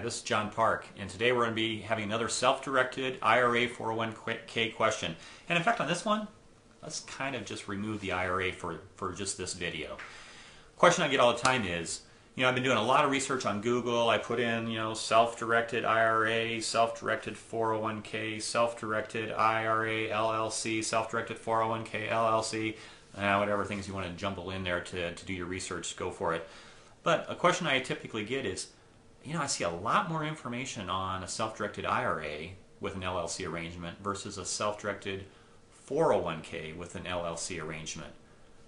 Hi, this is John Park, and today we're going to be having another self-directed IRA 401k question. And in fact, on this one, let's kind of just remove the IRA for just this video. Question I get all the time is, I've been doing a lot of research on Google. I put in, self-directed IRA, self-directed 401k, self-directed IRA, LLC, self-directed 401k, LLC, whatever things you want to jumble in there to do your research, go for it. But a question I typically get is, I see a lot more information on a self-directed IRA with an LLC arrangement versus a self-directed 401k with an LLC arrangement.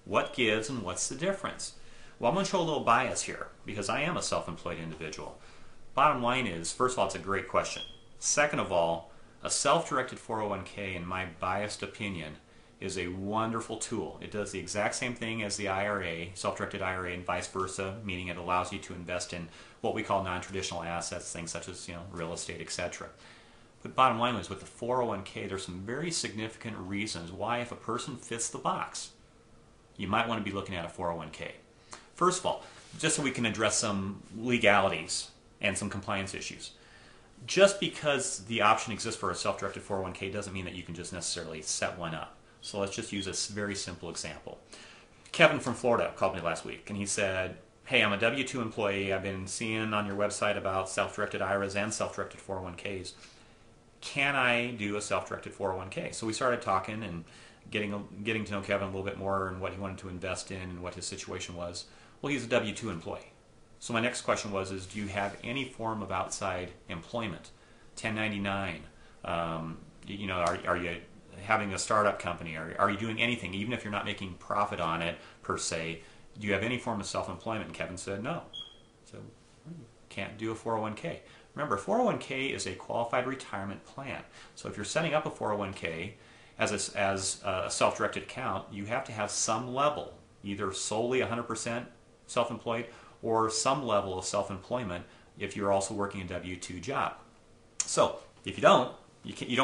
What gives and what's the difference? Well, I'm going to show a little bias here because I am a self-employed individual. Bottom line is, first of all, it's a great question. Second of all, a self-directed 401k, in my biased opinion, is a wonderful tool. It does the exact same thing as the IRA, self-directed IRA, and vice versa, meaning it allows you to invest in what we call non-traditional assets, things such as real estate, etc. But bottom line is, with the 401k, there's some very significant reasons why, if a person fits the box, you might want to be looking at a 401k. First of all, just so we can address some legalities and some compliance issues. Just because the option exists for a self-directed 401k doesn't mean that you can just necessarily set one up. So let's just use a very simple example. Kevin from Florida called me last week and he said, hey, I'm a W-2 employee. I've been seeing on your website about self-directed IRAs and self-directed 401ks. Can I do a self-directed 401k? So we started talking and getting to know Kevin a little bit more and what he wanted to invest in and what his situation was. Well, he's a W-2 employee. So my next question was, do you have any form of outside employment? 1099? Are you having a startup company? Are you doing anything, even if you're not making profit on it per se? Do you have any form of self-employment? And Kevin said no. So can't do a 401k. Remember, 401k is a qualified retirement plan. So if you're setting up a 401k as a self-directed account, you have to have some level, either solely 100% self-employed or some level of self-employment if you're also working a W-2 job. So if you don't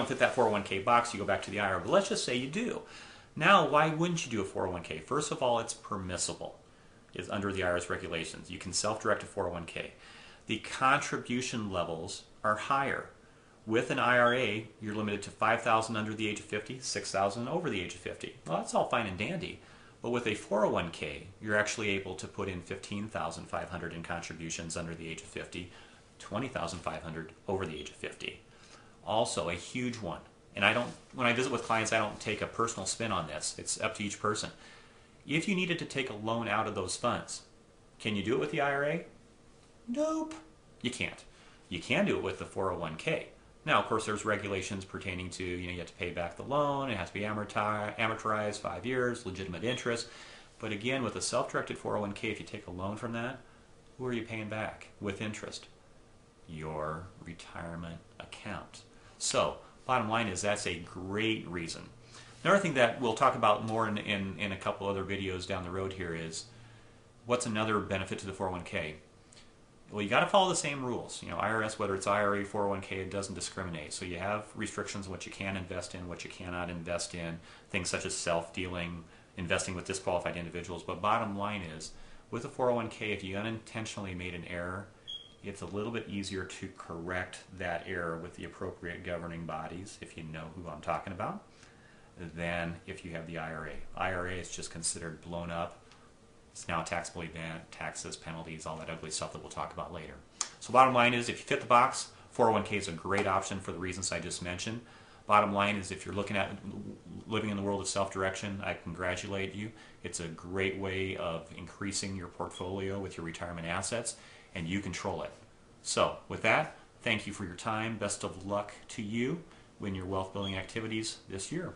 fit that 401k box, you go back to the IRA. But let's just say you do. Now, why wouldn't you do a 401k? First of all, it's permissible. It's under the IRS regulations. You can self-direct a 401k. The contribution levels are higher. With an IRA, you're limited to $5,000 under the age of 50, $6,000 over the age of 50. Well, that's all fine and dandy. But with a 401k, you're actually able to put in $15,500 in contributions under the age of 50, $20,500 over the age of 50. Also, a huge one. And when I visit with clients, I don't take a personal spin on this. It's up to each person. If you needed to take a loan out of those funds, can you do it with the IRA? Nope. You can't. You can do it with the 401k. Now, of course, there's regulations pertaining to, you have to pay back the loan. It has to be amortized 5 years, legitimate interest. But again, with a self-directed 401k, if you take a loan from that, who are you paying back with interest? Your retirement account. So, bottom line is, that's a great reason. Another thing that we'll talk about more in a couple other videos down the road here is, what's another benefit to the 401k? Well, you got to follow the same rules. IRS, whether it's IRA, 401k, it doesn't discriminate. So you have restrictions on what you can invest in, what you cannot invest in, things such as self-dealing, investing with disqualified individuals. But bottom line is, with a 401k, if you unintentionally made an error, it's a little bit easier to correct that error with the appropriate governing bodies, if you know who I'm talking about, than if you have the IRA. IRA is just considered blown up. It's now a taxable event, taxes, penalties, all that ugly stuff that we'll talk about later. So bottom line is, if you fit the box, 401k is a great option for the reasons I just mentioned. Bottom line is, if you're looking at living in the world of self-direction, I congratulate you. It's a great way of increasing your portfolio with your retirement assets, and you control it. So with that, thank you for your time. Best of luck to you in your wealth building activities this year.